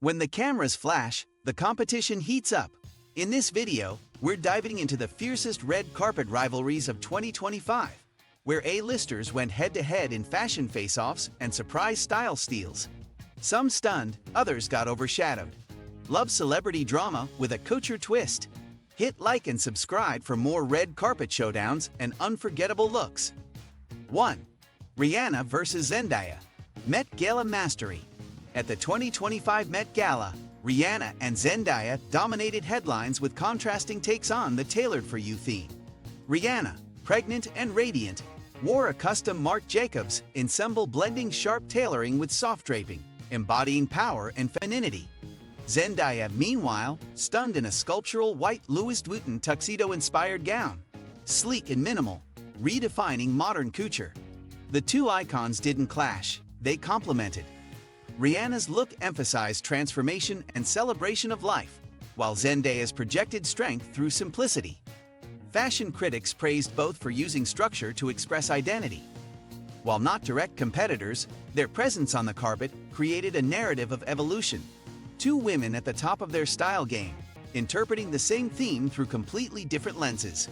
When the cameras flash, the competition heats up. In this video, we're diving into the fiercest red carpet rivalries of 2025, where A-listers went head-to-head in fashion face-offs and surprise style steals. Some stunned, others got overshadowed. Love celebrity drama with a couture twist? Hit like and subscribe for more red carpet showdowns and unforgettable looks. 1. Rihanna vs. Zendaya. Met Gala Mastery. At the 2025 Met Gala, Rihanna and Zendaya dominated headlines with contrasting takes on the tailored-for-you theme. Rihanna, pregnant and radiant, wore a custom Marc Jacobs ensemble blending sharp tailoring with soft draping, embodying power and femininity. Zendaya, meanwhile, stunned in a sculptural white Louis Vuitton tuxedo-inspired gown, sleek and minimal, redefining modern couture. The two icons didn't clash, they complemented. Rihanna's look emphasized transformation and celebration of life, while Zendaya's projected strength through simplicity. Fashion critics praised both for using structure to express identity. While not direct competitors, their presence on the carpet created a narrative of evolution. Two women at the top of their style game, interpreting the same theme through completely different lenses.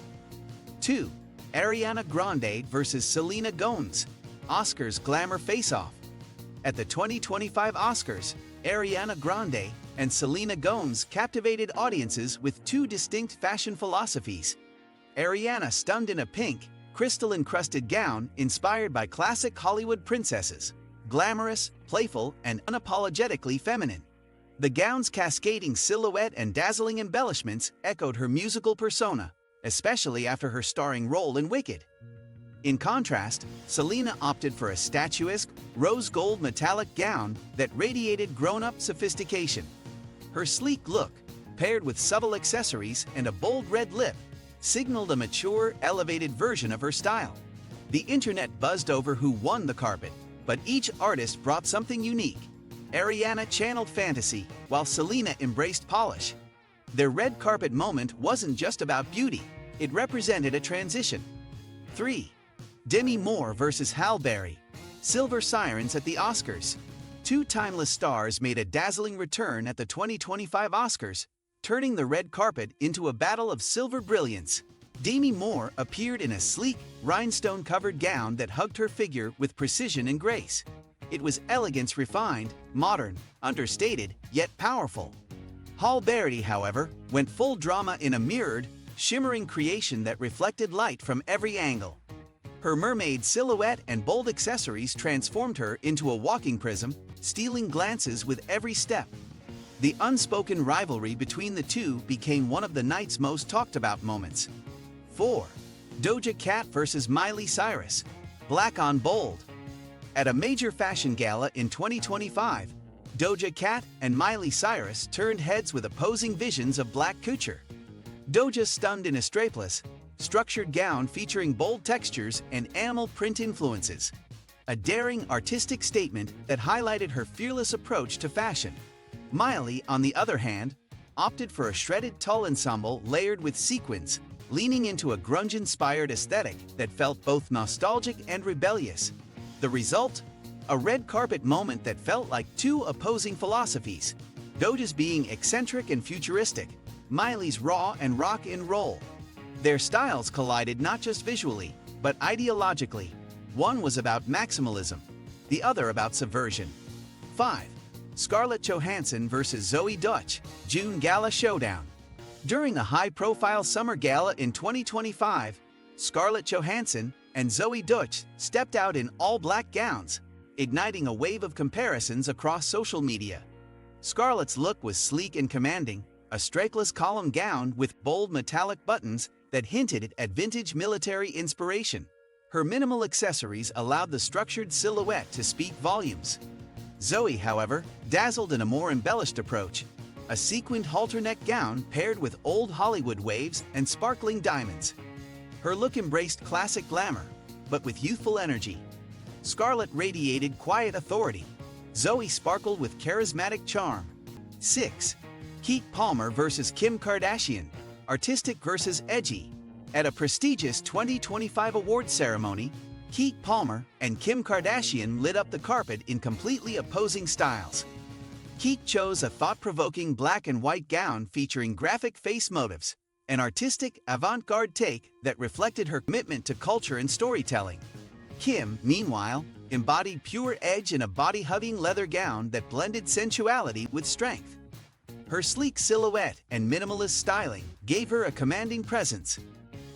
2. Ariana Grande vs. Selena Gomez. Oscars Glamour Face-Off. At the 2025 Oscars, Ariana Grande and Selena Gomez captivated audiences with two distinct fashion philosophies. Ariana stunned in a pink, crystal-encrusted gown inspired by classic Hollywood princesses, glamorous, playful, and unapologetically feminine. The gown's cascading silhouette and dazzling embellishments echoed her musical persona, especially after her starring role in Wicked. In contrast, Selena opted for a statuesque, rose gold metallic gown that radiated grown-up sophistication. Her sleek look, paired with subtle accessories and a bold red lip, signaled a mature, elevated version of her style. The internet buzzed over who won the carpet, but each artist brought something unique. Ariana channeled fantasy, while Selena embraced polish. Their red carpet moment wasn't just about beauty, it represented a transition. 3. Demi Moore vs. Halle Berry. Silver Sirens at the Oscars. Two timeless stars made a dazzling return at the 2025 Oscars, turning the red carpet into a battle of silver brilliance. Demi Moore appeared in a sleek, rhinestone-covered gown that hugged her figure with precision and grace. It was elegance refined, modern, understated, yet powerful. Halle Berry, however, went full drama in a mirrored, shimmering creation that reflected light from every angle. Her mermaid silhouette and bold accessories transformed her into a walking prism, stealing glances with every step. The unspoken rivalry between the two became one of the night's most talked-about moments. 4. Doja Cat vs. Miley Cyrus. Black on Bold. At a major fashion gala in 2025, Doja Cat and Miley Cyrus turned heads with opposing visions of black couture. Doja stunned in a strapless, structured gown featuring bold textures and animal print influences. A daring artistic statement that highlighted her fearless approach to fashion. Miley, on the other hand, opted for a shredded tulle ensemble layered with sequins, leaning into a grunge-inspired aesthetic that felt both nostalgic and rebellious. The result? A red carpet moment that felt like two opposing philosophies. Doja's being eccentric and futuristic, Miley's raw and rock and roll. Their styles collided not just visually, but ideologically. One was about maximalism, the other about subversion. 5. Scarlett Johansson vs. Zoe Deutch. June Gala Showdown. During a high-profile summer gala in 2025, Scarlett Johansson and Zoe Deutch stepped out in all-black gowns, igniting a wave of comparisons across social media. Scarlett's look was sleek and commanding, a strapless column gown with bold metallic buttons that hinted at vintage military inspiration. Her minimal accessories allowed the structured silhouette to speak volumes. Zoe, however, dazzled in a more embellished approach, a sequined halter-neck gown paired with old Hollywood waves and sparkling diamonds. Her look embraced classic glamour, but with youthful energy. Scarlett radiated quiet authority. Zoe sparkled with charismatic charm. 6. Keke Palmer vs. Kim Kardashian. Artistic versus edgy. At a prestigious 2025 awards ceremony, Keke Palmer and Kim Kardashian lit up the carpet in completely opposing styles. Keek chose a thought-provoking black and white gown featuring graphic face motifs, an artistic, avant-garde take that reflected her commitment to culture and storytelling. Kim, meanwhile, embodied pure edge in a body-hugging leather gown that blended sensuality with strength. Her sleek silhouette and minimalist styling gave her a commanding presence.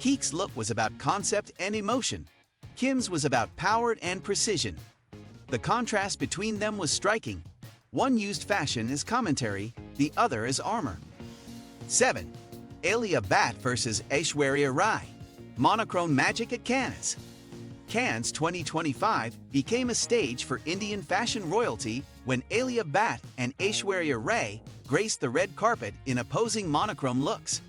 Keek's look was about concept and emotion. Kim's was about power and precision. The contrast between them was striking. One used fashion as commentary, the other as armor. 7. Alia Bhatt vs. Aishwarya Rai. Monochrome magic at Cannes. Cannes 2025 became a stage for Indian fashion royalty when Alia Bhatt and Aishwarya Rai graced the red carpet in opposing monochrome looks.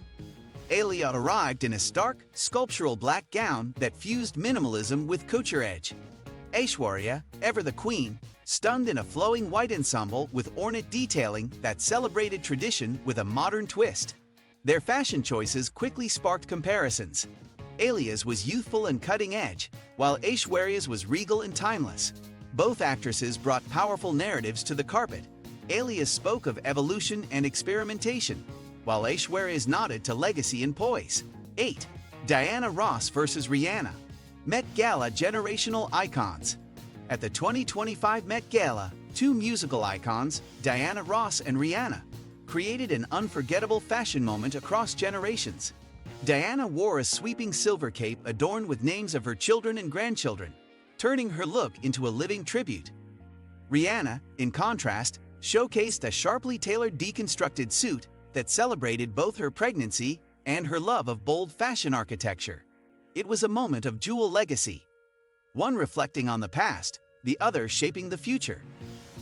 Alia arrived in a stark, sculptural black gown that fused minimalism with couture edge. Aishwarya, ever the queen, stunned in a flowing white ensemble with ornate detailing that celebrated tradition with a modern twist. Their fashion choices quickly sparked comparisons. Alia's was youthful and cutting-edge, while Aishwarya's was regal and timeless. Both actresses brought powerful narratives to the carpet. Alia spoke of evolution and experimentation, while Aishwarya's nodded to legacy and poise. 8. Diana Ross vs. Rihanna. Met Gala generational icons. At the 2025 Met Gala, two musical icons, Diana Ross and Rihanna, created an unforgettable fashion moment across generations. Diana wore a sweeping silver cape adorned with names of her children and grandchildren, turning her look into a living tribute. Rihanna, in contrast, showcased a sharply tailored deconstructed suit that celebrated both her pregnancy and her love of bold fashion architecture. It was a moment of dual legacy, one reflecting on the past, the other shaping the future.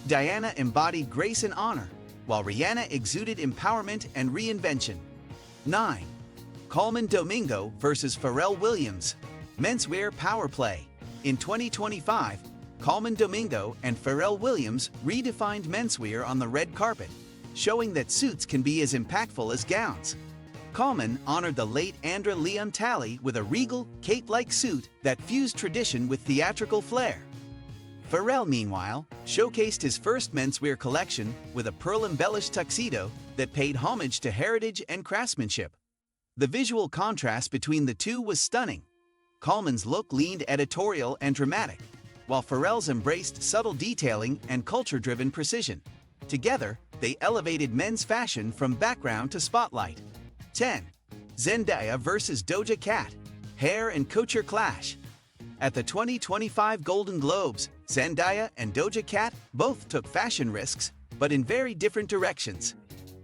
Diana embodied grace and honor, while Rihanna exuded empowerment and reinvention. 9. Colman Domingo vs. Pharrell Williams. Menswear Power Play. In 2025, Colman Domingo and Pharrell Williams redefined menswear on the red carpet, showing that suits can be as impactful as gowns. Colman honored the late Andra Leon Talley with a regal, cape-like suit that fused tradition with theatrical flair. Pharrell, meanwhile, showcased his first menswear collection with a pearl-embellished tuxedo that paid homage to heritage and craftsmanship. The visual contrast between the two was stunning. Colman's look leaned editorial and dramatic, while Pharrell's embraced subtle detailing and culture-driven precision. Together, they elevated men's fashion from background to spotlight. 10. Zendaya vs. Doja Cat. Hair and couture clash. At the 2025 Golden Globes, Zendaya and Doja Cat both took fashion risks, but in very different directions.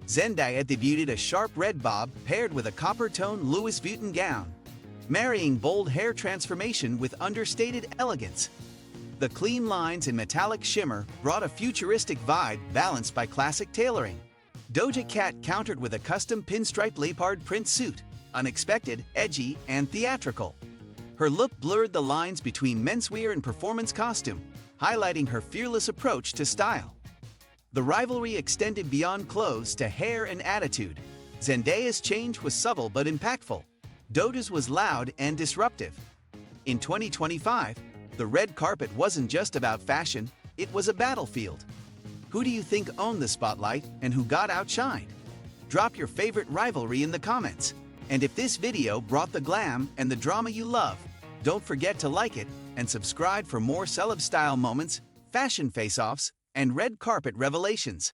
Zendaya debuted a sharp red bob paired with a copper-tone Louis Vuitton gown, marrying bold hair transformation with understated elegance. The clean lines and metallic shimmer brought a futuristic vibe balanced by classic tailoring. Doja Cat countered with a custom pinstripe leopard print suit, unexpected, edgy, and theatrical. Her look blurred the lines between menswear and performance costume, highlighting her fearless approach to style. The rivalry extended beyond clothes to hair and attitude. Zendaya's change was subtle but impactful. Doja's was loud and disruptive. In 2025, the red carpet wasn't just about fashion, it was a battlefield. Who do you think owned the spotlight and who got outshined? Drop your favorite rivalry in the comments. And if this video brought the glam and the drama you love, don't forget to like it and subscribe for more celeb style moments, fashion face-offs, and red carpet revelations.